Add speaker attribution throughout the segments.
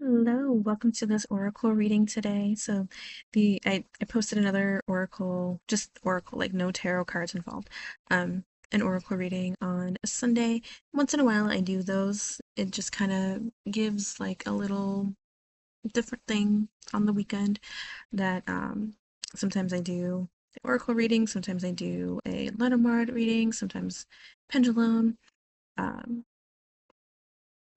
Speaker 1: Hello, welcome to this oracle reading today. I posted another oracle, just oracle, like no tarot cards involved. An oracle reading on a Sunday. Once in a while I do those. It just kind of gives like a little different thing on the weekend that sometimes I do the oracle reading, sometimes I do a Lenormand reading, sometimes pendulum. Um,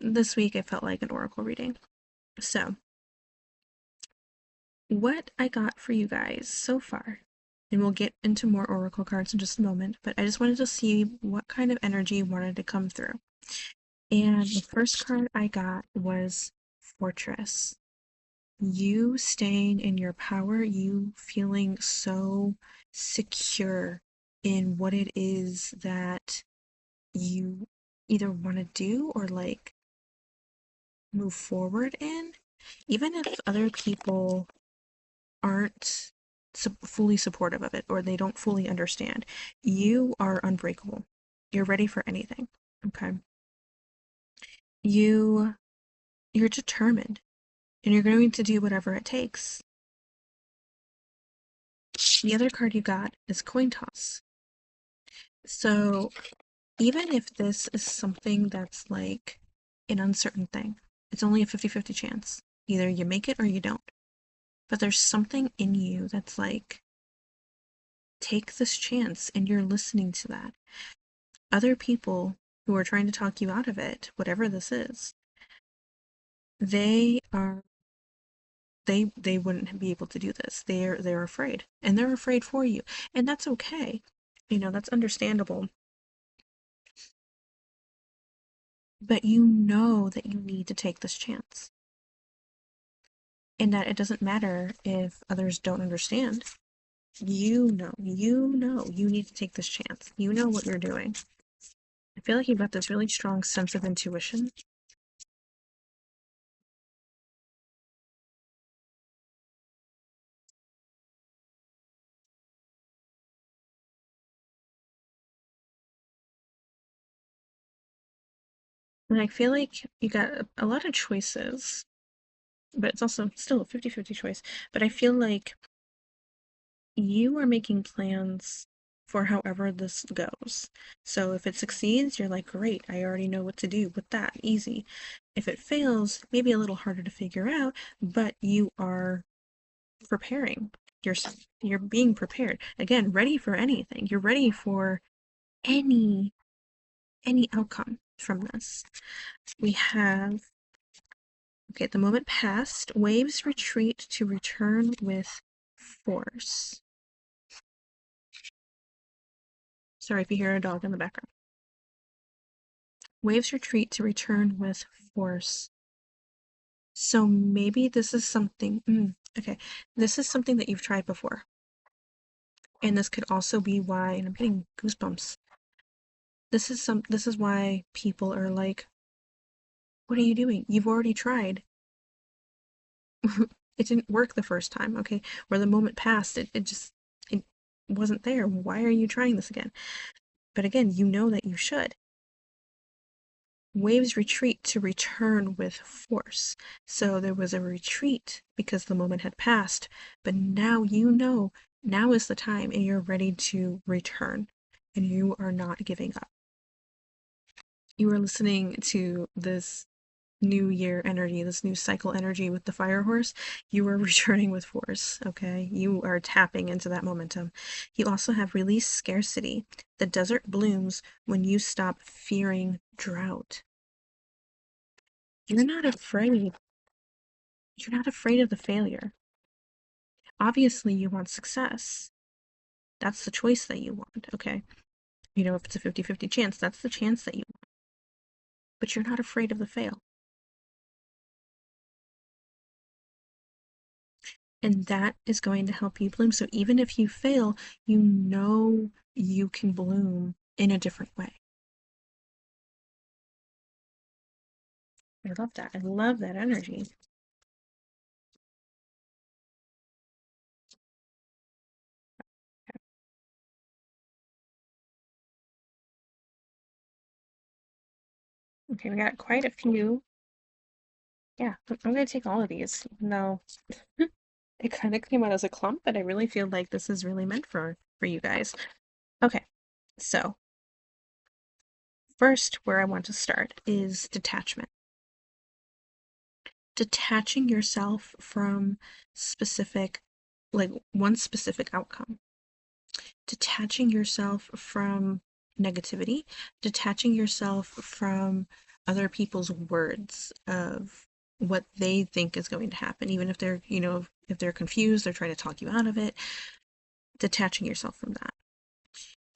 Speaker 1: this week I felt like an oracle reading. So what I got for you guys so far, and we'll get into more oracle cards in just a moment, but I just wanted to see what kind of energy wanted to come through. And the first card I got was Fortress. You staying in your power, you feeling so secure in what it is that you either want to do or like move forward in, even if other people aren't fully supportive of it or they don't fully understand. You are unbreakable. You're ready for anything. Okay. You you're determined and you're going to do whatever it takes. The other card you got is coin toss. So even if this is something that's like an uncertain thing, it's only a 50-50 chance. Either you make it or you don't. But there's something in you that's like, take this chance, and you're listening to that. Other people who are trying to talk you out of it, whatever this is, they are they wouldn't be able to do this. They're afraid. And they're afraid for you. And that's okay. That's understandable. But you know that you need to take this chance. And that it doesn't matter if others don't understand. You need to take this chance. You know what you're doing. I feel like you've got this really strong sense of intuition. And I feel like you got a lot of choices, but it's also still a 50-50 choice. But I feel like you are making plans for however this goes. So if it succeeds, you're like, great, I already know what to do with that, easy. If it fails, maybe a little harder to figure out, but you are preparing yourself. You're being prepared. Again, ready for anything. You're ready for any any outcome from this. We have, okay, the moment passed, waves retreat to return with force. Sorry if you hear a dog in the background. Waves retreat to return with force. So maybe this is something, okay, this is something that you've tried before. And this could also be why, and I'm getting goosebumps. This is why people are like, what are you doing? You've already tried. It didn't work the first time, okay? Or the moment passed, it wasn't there. Why are you trying this again? But again, you know that you should. Waves retreat to return with force. So there was a retreat because the moment had passed, but now you know now is the time and you're ready to return and you are not giving up. You are listening to this new year energy, this new cycle energy with the fire horse. You are returning with force, okay? You are tapping into that momentum. You also have release scarcity. The desert blooms when you stop fearing drought. You're not afraid. You're not afraid of the failure. Obviously, you want success. That's the choice that you want, okay? If it's a 50-50 chance, that's the chance that you want. But you're not afraid of the fail. And that is going to help you bloom. So even if you fail, you know you can bloom in a different way. I love that. I love that energy. Okay, we got quite a few. Yeah, I'm gonna take all of these. No, it kind of came out as a clump, but I really feel like this is really meant for you guys. Okay, so first, where I want to start is detachment. Detaching yourself from specific, like one specific outcome. Detaching yourself from negativity, detaching yourself from other people's words of what they think is going to happen, even if they're, if they're confused, they're trying to talk you out of it, detaching yourself from that.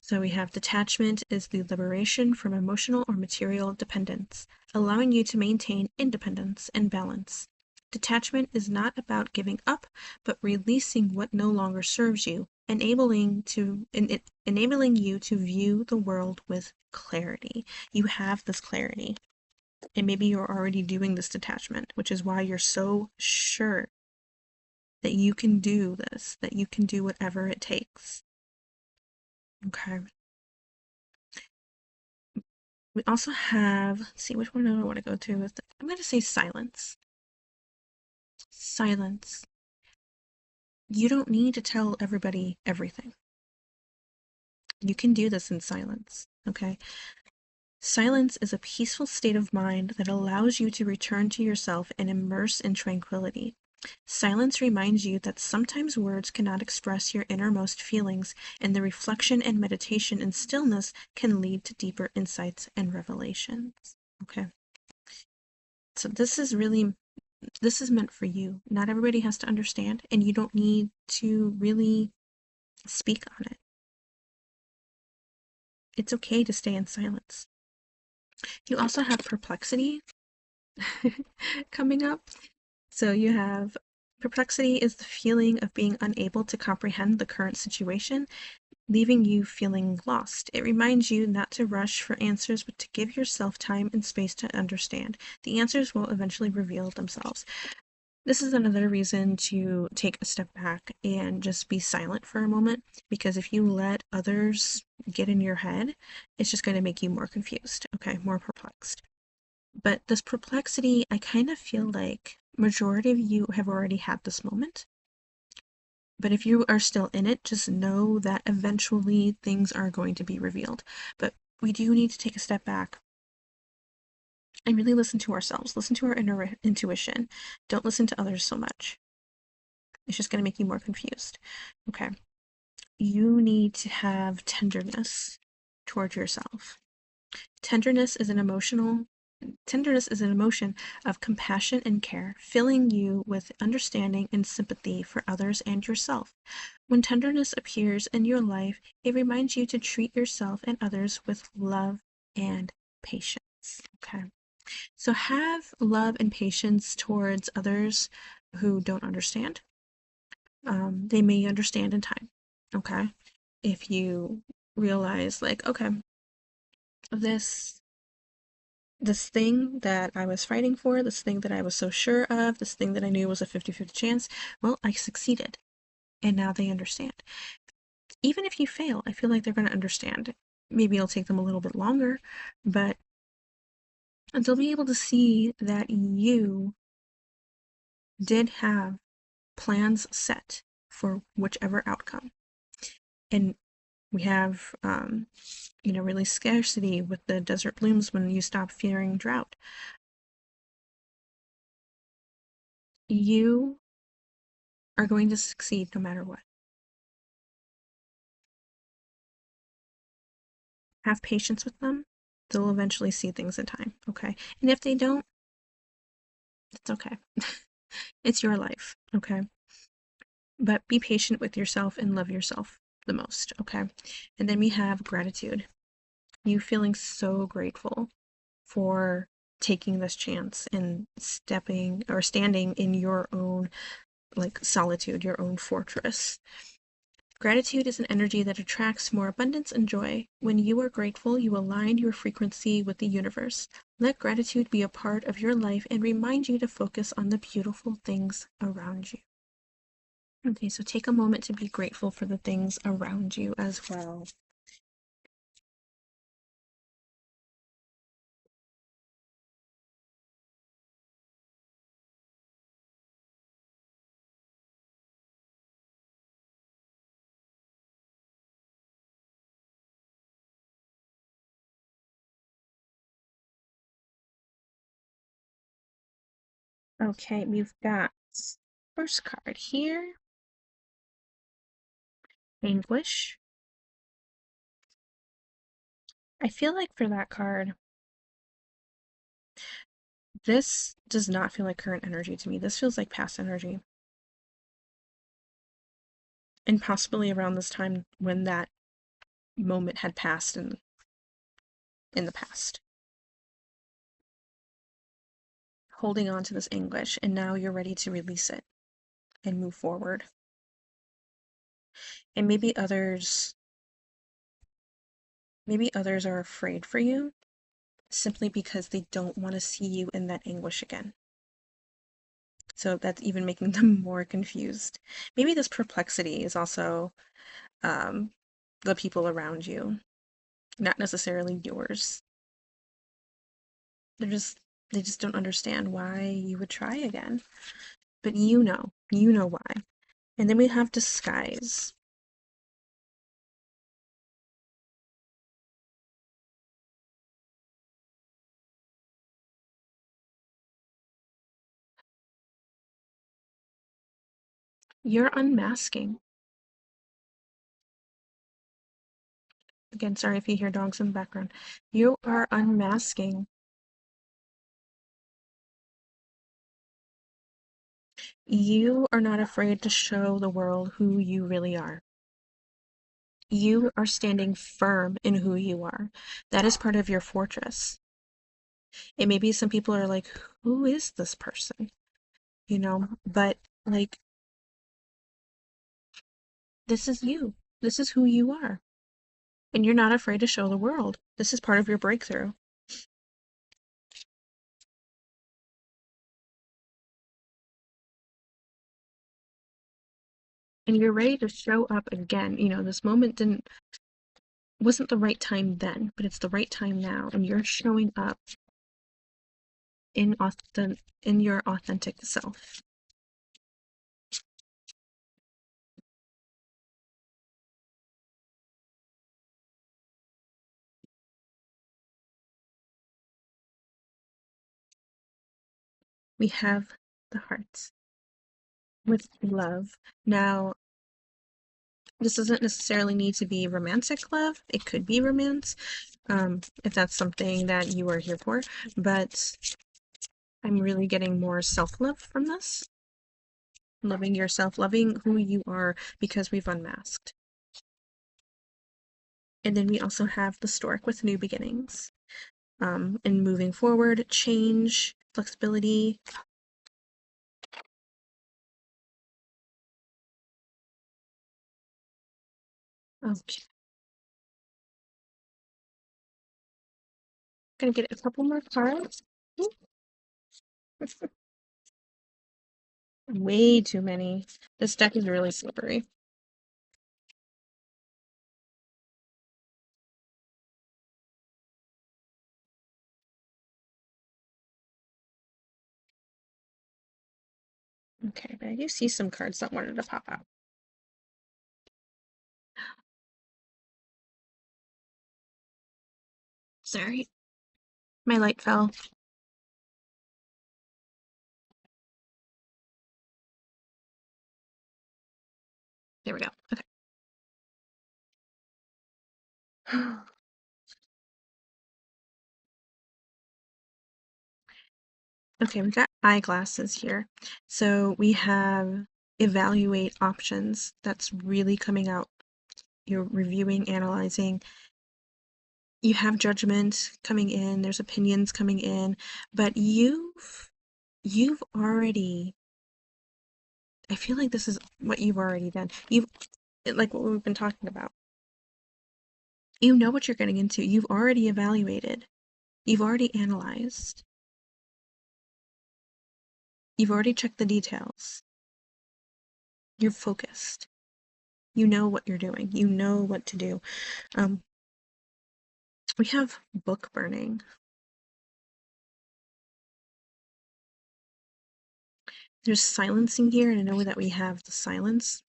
Speaker 1: So we have detachment is the liberation from emotional or material dependence, allowing you to maintain independence and balance. Detachment is not about giving up, but releasing what no longer serves you, enabling you to view the world with clarity. You have this clarity, and maybe you're already doing this detachment, which is why you're so sure that you can do this, that you can do whatever it takes. Okay. We also have, let's see, which one do I want to go to? I'm going to say silence. Silence. You don't need to tell everybody everything. You can do this in silence, okay? Silence is a peaceful state of mind that allows you to return to yourself and immerse in tranquility. Silence reminds you that sometimes words cannot express your innermost feelings, and the reflection and meditation in stillness can lead to deeper insights and revelations. Okay. So this is meant for you. Not everybody has to understand, and you don't need to really speak on it. It's okay to stay in silence. You also have perplexity coming up. So you have perplexity is the feeling of being unable to comprehend the current situation, leaving you feeling lost. It reminds you not to rush for answers, but to give yourself time and space to understand. The answers will eventually reveal themselves. This is another reason to take a step back and just be silent for a moment, because if you let others get in your head, it's just going to make you more confused, okay, more perplexed. But this perplexity, I kind of feel like majority of you have already had this moment. But if you are still in it, just know that eventually things are going to be revealed. But we do need to take a step back and really listen to ourselves, listen to our inner intuition. Don't listen to others so much. It's just going to make you more confused. Okay. You need to have tenderness toward yourself. Tenderness is an emotional Tenderness is an emotion of compassion and care, filling you with understanding and sympathy for others and yourself. When tenderness appears in your life, it reminds you to treat yourself and others with love and patience. Okay. So have love and patience towards others who don't understand. They may understand in time. Okay. If you realize, like, okay, this this thing that I was fighting for, this thing that I was so sure of, this thing that I knew was a 50-50 chance, well, I succeeded. And now they understand. Even if you fail, I feel like they're going to understand. Maybe it'll take them a little bit longer, but they'll be able to see that you did have plans set for whichever outcome. And we have, really scarcity with the desert blooms when you stop fearing drought. You are going to succeed no matter what. Have patience with them. They'll eventually see things in time, okay? And if they don't, it's okay. It's your life, okay? But be patient with yourself and love yourself the most, okay? And then we have gratitude. You feeling so grateful for taking this chance and stepping or standing in your own like solitude, your own fortress. Gratitude is an energy that attracts more abundance and joy. When you are grateful, you align your frequency with the universe. Let gratitude be a part of your life and remind you to focus on the beautiful things around you. Okay, so take a moment to be grateful for the things around you as well. Okay, we've got first card here, anguish. I feel like for that card, this does not feel like current energy to me. This feels like past energy. And possibly around this time when that moment had passed in the past. Holding on to this anguish, and now you're ready to release it and move forward. And maybe others are afraid for you simply because they don't want to see you in that anguish again. So that's even making them more confused. Maybe this perplexity is also um, the people around you, not necessarily yours. They're just they just don't understand why you would try again. But you know why. And then we have disguise. You're unmasking. Again, sorry if you hear dogs in the background. You are unmasking. You are not afraid to show the world who you really are. You are standing firm in who you are. That is part of your fortress. And maybe some people are like, who is this person? But like, this is you. This is who you are. And you're not afraid to show the world. This is part of your breakthrough. And you're ready to show up again. This moment wasn't the right time then, but it's the right time now. And you're showing up in your authentic self. We have the hearts with love. Now, this doesn't necessarily need to be romantic love. It could be romance, if that's something that you are here for. But I'm really getting more self-love from this. Loving yourself, loving who you are because we've unmasked. And then we also have the stork with new beginnings. And moving forward, change, flexibility. Okay, gonna get a couple more cards. Way too many. This deck is really slippery. Okay, but I do see some cards that wanted to pop out. Sorry, my light fell. There we go. Okay. Okay, we've got eyeglasses here. So we have evaluate options. That's really coming out. You're reviewing, analyzing. You have judgment coming in, there's opinions coming in, but you've already I feel like this is what you've already done. Like what we've been talking about. You know what you're getting into. You've already evaluated. You've already analyzed. You've already checked the details. You're focused. You know what you're doing. You know what to do. Um, we have book burning. There's silencing here, and I know that we have the silence.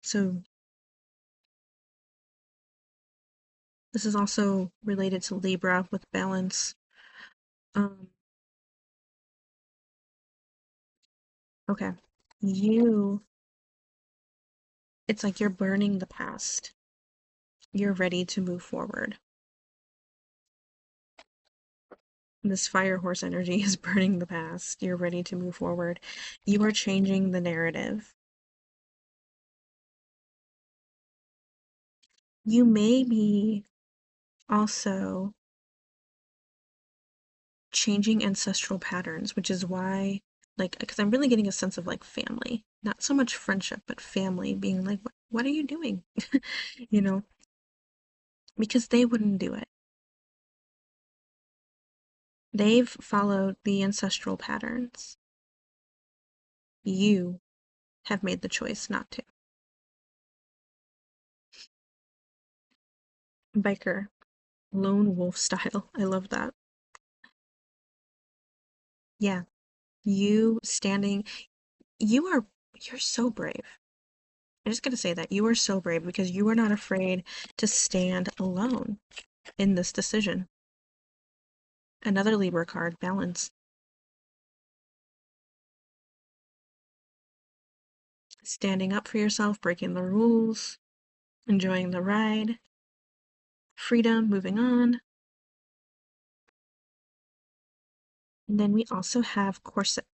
Speaker 1: So this is also related to Libra with balance. Um, Okay. You, it's like you're burning the past. You're ready to move forward. This fire horse energy is burning the past. You're ready to move forward. You are changing the narrative. You may be also changing ancestral patterns, which is why, like, because I'm really getting a sense of like family, not so much friendship, but family being like, what are you doing? You know, because they wouldn't do it. They've followed the ancestral patterns. You have made the choice not to. Biker, lone wolf style. I love that. Yeah, you standing, you are, you're so brave. I'm just gonna say that you are so brave because you are not afraid to stand alone in this decision. Another Libra card, balance. Standing up for yourself, breaking the rules, enjoying the ride, freedom, moving on. And then we also have corset.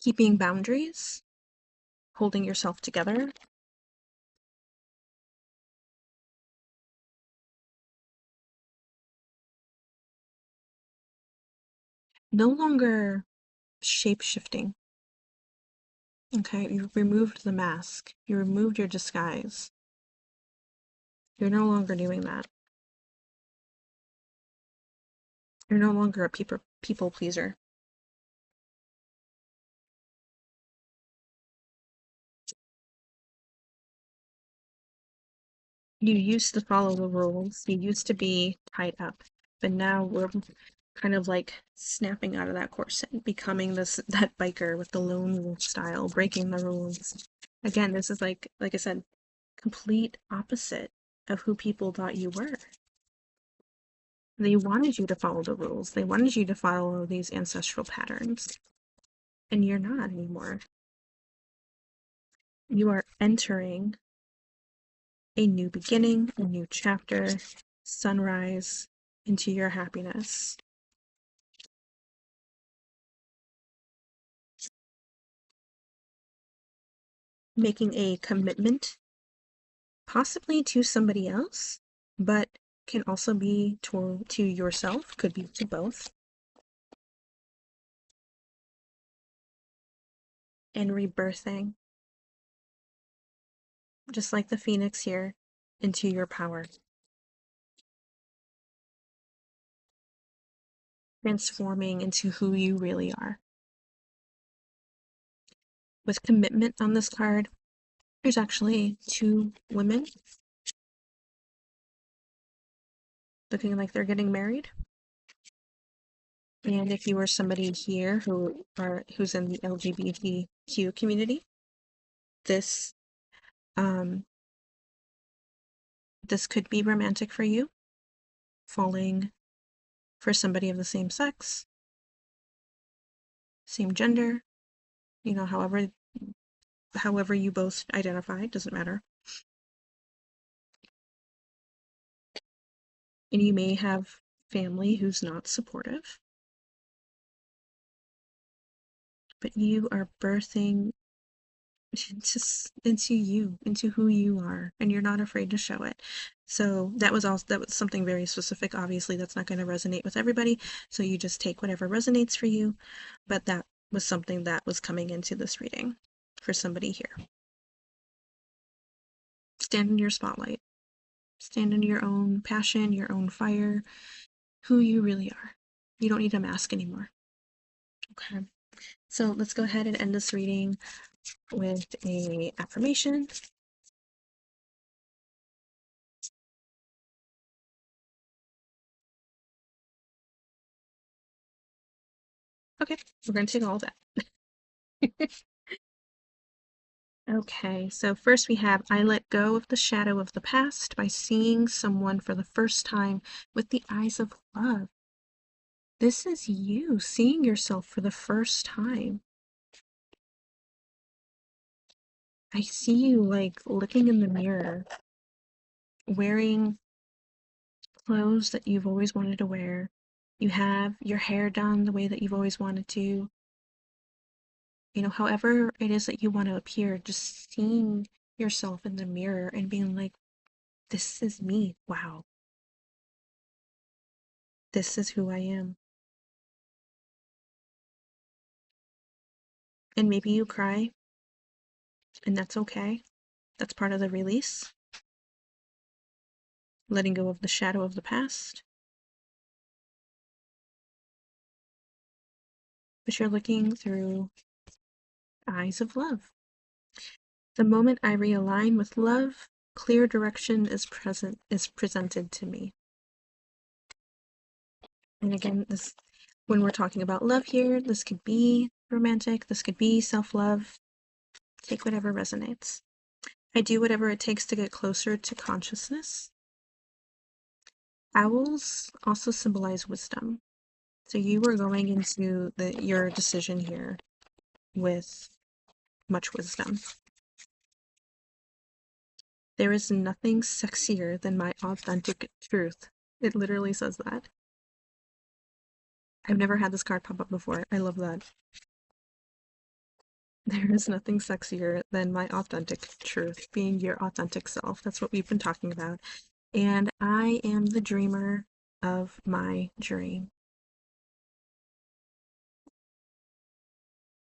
Speaker 1: Keeping boundaries, holding yourself together. No longer shape shifting. Okay, you've removed the mask. You removed your disguise. You're no longer doing that. You're no longer a people pleaser. You used to follow the rules. You used to be tied up, but now we're kind of like snapping out of that corset, becoming this that biker with the lone wolf style, breaking the rules. Again, this is like I said, complete opposite of who people thought you were. They wanted you to follow the rules. They wanted you to follow these ancestral patterns, and you're not anymore. You are entering a new beginning, a new chapter, sunrise into your happiness. Making a commitment, possibly to somebody else, but can also be to yourself, could be to both, and rebirthing, just like the phoenix here, into your power, transforming into who you really are. With commitment on this card, there's actually two women looking like they're getting married. And if you are somebody here who's in the LGBTQ community, this um this could be romantic for you, falling for somebody of the same sex, same gender, however you both identify, doesn't matter. And you may have family who's not supportive, but you are birthing into you, into who you are, and you're not afraid to show it. So that was something very specific. Obviously, that's not going to resonate with everybody, so you just take whatever resonates for you, but that was something that was coming into this reading for somebody here. Stand in your spotlight. Stand in your own passion, your own fire, who you really are. You don't need a mask anymore. Okay. So let's go ahead and end this reading with a affirmation. Okay, we're going to take all that. Okay, so first we have I let go of the shadow of the past by seeing someone for the first time with the eyes of love. This is you seeing yourself for the first time. I see you like looking in the mirror, wearing clothes that you've always wanted to wear. You have your hair done the way that you've always wanted to. However it is that you want to appear, just seeing yourself in the mirror and being like, this is me. Wow. This is who I am. And maybe you cry, and that's okay. That's part of the release. Letting go of the shadow of the past. But you're looking through eyes of love. The moment I realign with love, clear direction is presented to me. And again, this when we're talking about love here, this could be romantic, this could be self-love. Take whatever resonates. I do whatever it takes to get closer to consciousness. Owls also symbolize wisdom. So you were going into your decision here with much wisdom. There is nothing sexier than my authentic truth. It literally says that. I've never had this card pop up before. I love that. There is nothing sexier than my authentic truth, being your authentic self. That's what we've been talking about. And I am the dreamer of my dream.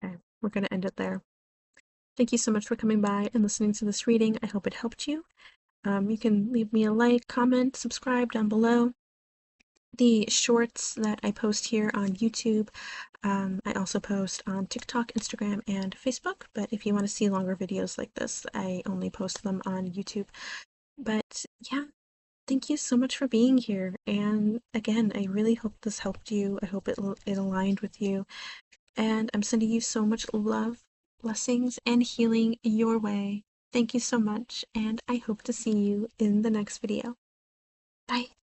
Speaker 1: Okay, we're going to end it there. Thank you so much for coming by and listening to this reading. I hope it helped you. You can leave me a like, comment, subscribe down below. The shorts that I post here on YouTube, I also post on TikTok, Instagram, and Facebook. But if you want to see longer videos like this, I only post them on YouTube. But yeah, thank you so much for being here. And again, I really hope this helped you. I hope it aligned with you. And I'm sending you so much love, blessings, and healing your way. Thank you so much, and I hope to see you in the next video. Bye.